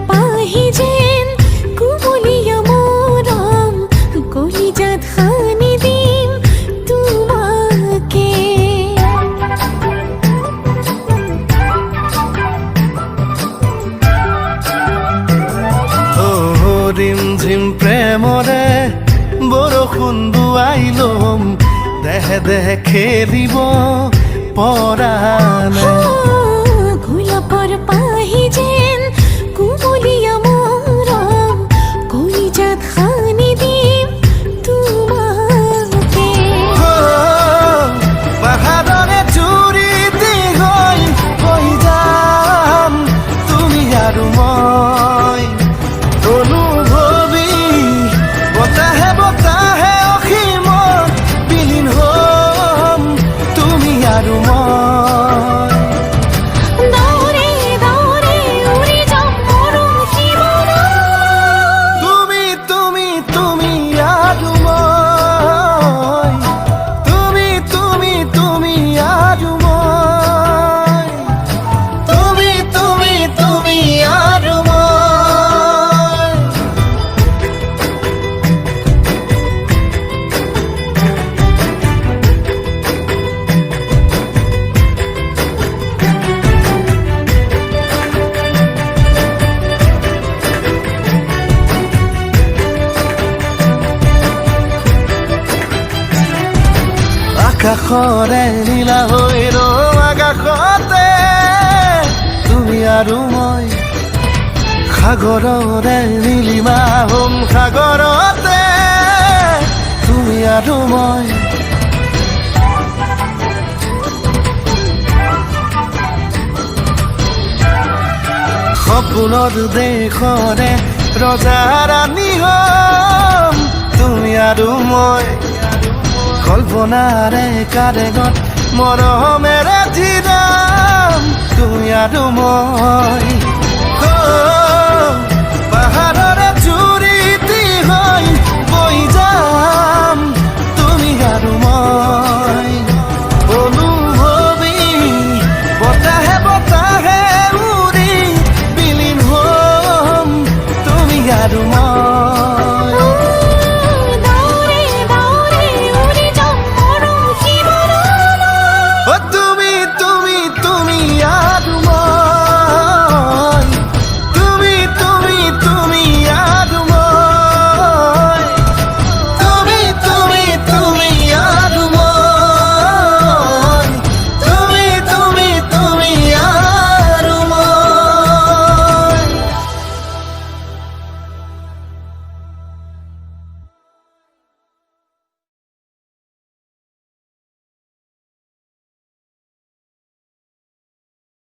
পাহি যেন কুমলীয়া মৰম কলিজাত সানি দিম তোমাকে ৰিম ঝিম প্ৰেমৰে বৰষুণ বুৱাই ল'ম দেহে দেহে খেলিব পৰা নাই গোলাপৰ পাহি যেন কুমলীয়া মৰম কলিজাত সানি দিম তোমাকে পাহাৰৰে চুৰি দি হৈ যাম তুমি আৰু মই অনুভৱী বতাহে বতাহে অসীমত বিলীন হ'ম তুমি আৰু মই দৌৰে দৌৰে উৰি যাম মৰম সীমানা তুমি তুমি তুমি আৰু মই তুমি তুমি তুমি আৰু মই তুমি তুমি তুমি আৰু মই আকাশৰে নীলা হৈ ৰওঁ আকাশতে তুমি আৰু মই সাগৰৰে নীলিমা হ'ম সাগৰতে তুমি আৰু মই সপোনৰ দেশৰে ৰজা ৰাণী হ'ম তুমি আৰু মই কল্পনাৰে কাৰেঙত মৰমেৰে জিৰাম তুমি আৰু মই